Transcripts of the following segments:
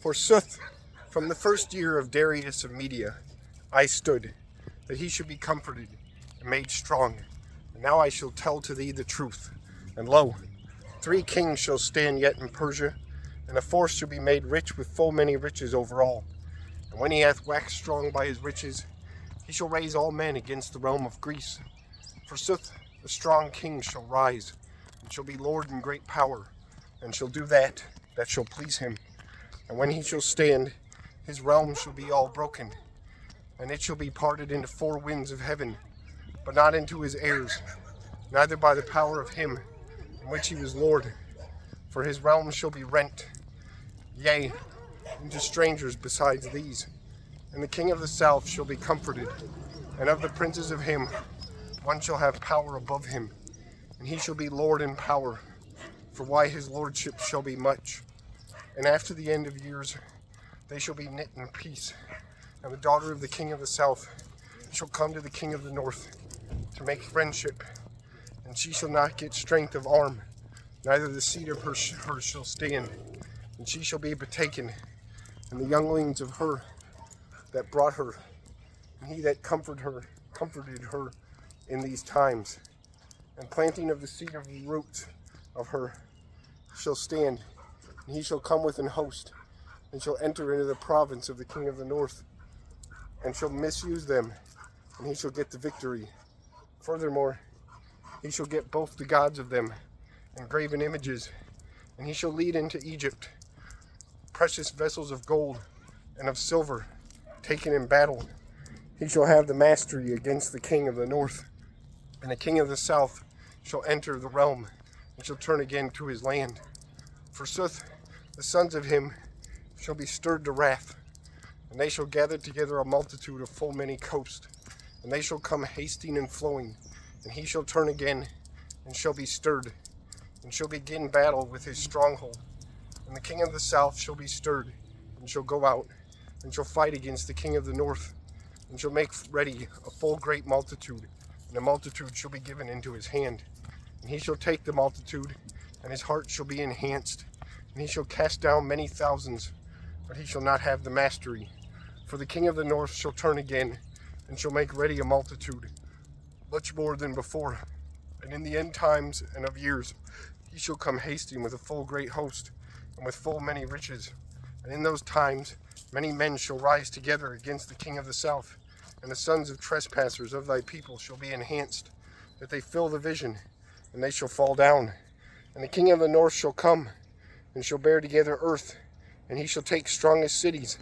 Forsooth, from the first year of Darius of Media, I stood, that he should be comforted and made strong. And now I shall tell to thee the truth. And lo, 3 kings shall stand yet in Persia, and a 4th shall be made rich with full many riches over all. And when he hath waxed strong by his riches, he shall raise all men against the realm of Greece. Forsooth, the strong king shall rise, and shall be Lord in great power, and shall do that shall please him. And when he shall stand, his realm shall be all broken, and it shall be parted into 4 winds of heaven, but not into his heirs, neither by the power of him in which he was Lord. For his realm shall be rent, yea, into strangers besides these. And the king of the south shall be comforted, and of the princes of him one shall have power above him, and he shall be Lord in power. For why his lordship shall be much. And after the end of years they shall be knit in peace. And the daughter of the king of the south shall come to the king of the north to make friendship. And she shall not get strength of arm, neither the seed of her shall stand. And she shall be betaken, and the younglings of her that brought her, and he that comforted her in these times. And planting of the seed of the roots of her shall stand, and he shall come with an host, and shall enter into the province of the king of the north, and shall misuse them, and he shall get the victory. Furthermore, he shall get both the gods of them, and graven images, and he shall lead into Egypt precious vessels of gold and of silver, taken in battle. He shall have the mastery against the king of the north, and the king of the south shall enter the realm, and shall turn again to his land. Forsooth, the sons of him shall be stirred to wrath, and they shall gather together a multitude of full many coasts, and they shall come hasting and flowing, and he shall turn again, and shall be stirred, and shall begin battle with his stronghold. And the king of the south shall be stirred, and shall go out, and shall fight against the king of the north, and shall make ready a full great multitude, and the multitude shall be given into his hand. And he shall take the multitude, and his heart shall be enhanced, and he shall cast down many thousands, but he shall not have the mastery. For the king of the north shall turn again, and shall make ready a multitude, much more than before. And in the end times and of years he shall come hasting with a full great host, and with full many riches. And in those times many men shall rise together against the king of the south, and the sons of trespassers of thy people shall be enhanced, that they fill the vision, and they shall fall down. And the king of the north shall come, and shall bear together earth, and he shall take strongest cities,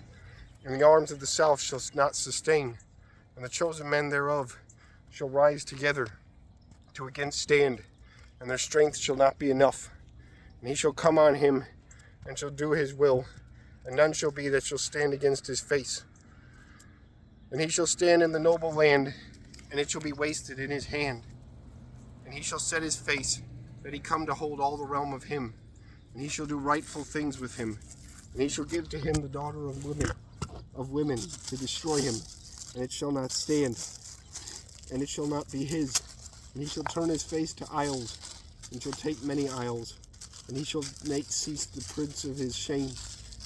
and the arms of the south shall not sustain. And the chosen men thereof shall rise together to against stand, and their strength shall not be enough. And he shall come on him, and shall do his will, and none shall be that shall stand against his face. And he shall stand in the noble land, and it shall be wasted in his hand. And he shall set his face, that he come to hold all the realm of him, and he shall do rightful things with him. And he shall give to him the daughter of women to destroy him, and it shall not stand, and it shall not be his. And he shall turn his face to isles, and shall take many isles, and he shall make cease the prince of his shame,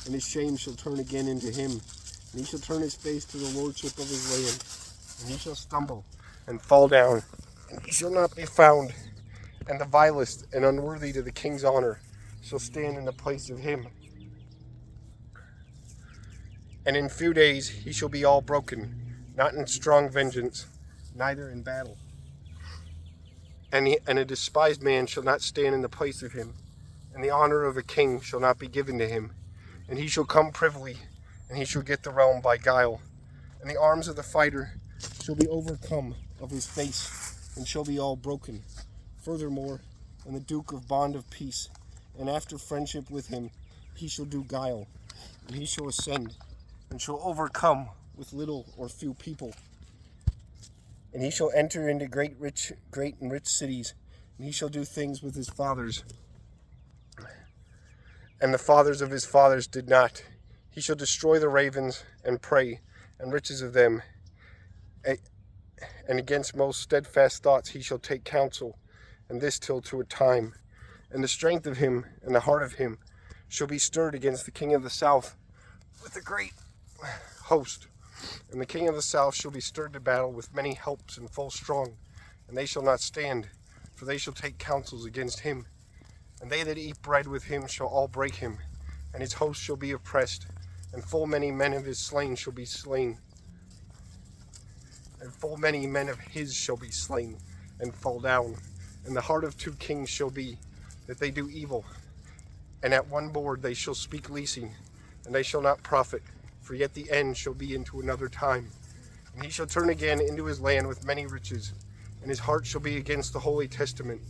and his shame shall turn again into him. And he shall turn his face to the lordship of his land, and he shall stumble and fall down, and he shall not be found. And the vilest and unworthy to the king's honor shall stand in the place of him. And in few days he shall be all broken, not in strong vengeance, neither in battle. And a despised man shall not stand in the place of him, and the honor of a king shall not be given to him. And he shall come privily, and he shall get the realm by guile. And the arms of the fighter shall be overcome of his face, and shall be all broken. Furthermore, and the duke of bond of peace, and after friendship with him, he shall do guile, and he shall ascend, and shall overcome with little or few people. And he shall enter into great and rich cities, and he shall do things with his fathers, and the fathers of his fathers did not. He shall destroy the ravens, and prey, and riches of them, and against most steadfast thoughts he shall take counsel, and this till to a time. And the strength of him, and the heart of him, shall be stirred against the king of the south, with a great host. And the king of the south shall be stirred to battle with many helps and full strong, and they shall not stand, for they shall take counsels against him. And they that eat bread with him shall all break him, and his host shall be oppressed, and full many men of his slain shall be slain, and full many men of his shall be slain, and fall down. And the heart of two kings shall be, that they do evil, and at one board they shall speak leasing, and they shall not profit, for yet the end shall be into another time. And he shall turn again into his land with many riches, and his heart shall be against the holy testament,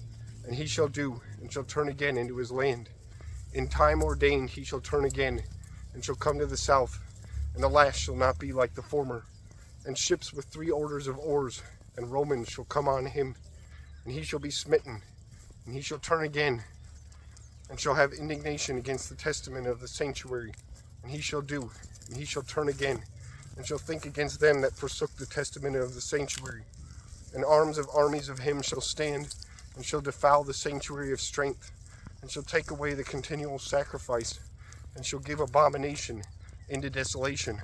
and he shall do, and shall turn again into his land. In time ordained he shall turn again, and shall come to the south, and the last shall not be like the former. And ships with 3 orders of oars, and Romans shall come on him, and he shall be smitten, and he shall turn again, and shall have indignation against the testament of the sanctuary, and he shall do, and he shall turn again, and shall think against them that forsook the testament of the sanctuary. And arms of armies of him shall stand, and shall defile the sanctuary of strength, and shall take away the continual sacrifice, and shall give abomination into desolation.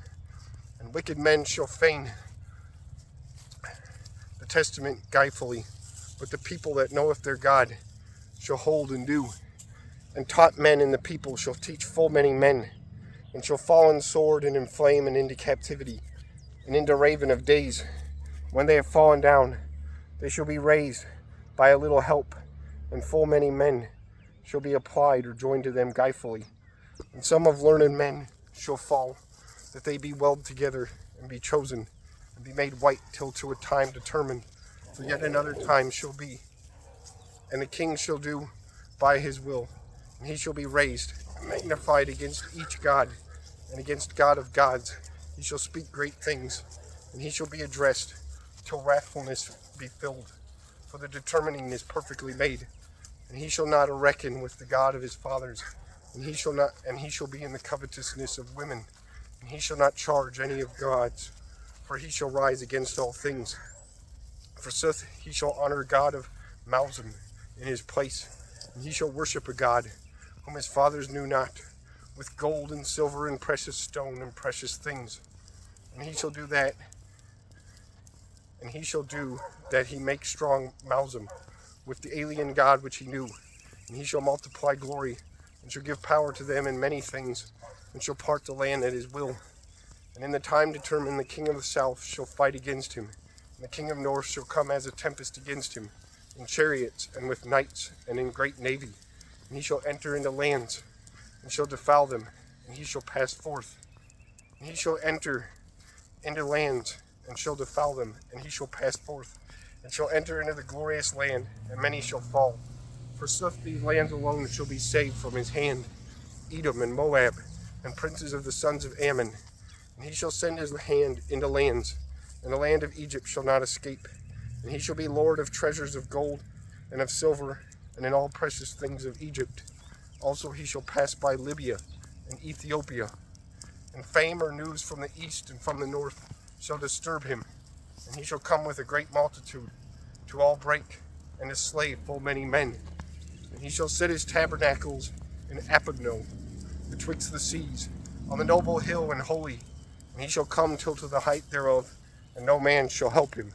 And wicked men shall feign the testament guilefully, but the people that knoweth their God shall hold and do. And taught men in the people shall teach full many men, and shall fall in sword and in flame and into captivity, and into raven of days. When they have fallen down, they shall be raised by a little help, and full many men shall be applied or joined to them guilefully. And some of learned men shall fall, that they be welled together, and be chosen, and be made white till to a time determined. For yet another time shall be, and the king shall do by his will, and he shall be raised, and magnified against each God, and against God of gods. He shall speak great things, and he shall be addressed, till wrathfulness be filled. For the determining is perfectly made, and he shall not reckon with the God of his fathers, and he shall be in the covetousness of women, and he shall not charge any of gods, for he shall rise against all things. Forsooth he shall honor God of Mausam in his place, and he shall worship a God whom his fathers knew not, with gold and silver and precious stone and precious things. And he shall do that, he make strong Mausam with the alien God which he knew. And he shall multiply glory, and shall give power to them in many things, and shall part the land at his will. And in the time determined the king of the south shall fight against him, and the king of north shall come as a tempest against him, in chariots and with knights and in great navy. And he shall enter into lands, and shall defile them, and he shall pass forth. And he shall enter into lands, and shall defile them, and he shall pass forth, and shall enter into the glorious land, and many shall fall. Forsooth these lands alone shall be saved from his hand, Edom and Moab, and princes of the sons of Ammon. And he shall send his hand into lands, and the land of Egypt shall not escape. And he shall be lord of treasures of gold and of silver, and in all precious things of Egypt. Also he shall pass by Libya and Ethiopia. And fame or news from the east and from the north shall disturb him. And he shall come with a great multitude to all break, and his slave full many men. And he shall set his tabernacles in Apodno, betwixt the seas, on the noble hill and holy. And he shall come till to the height thereof, and no man shall help him.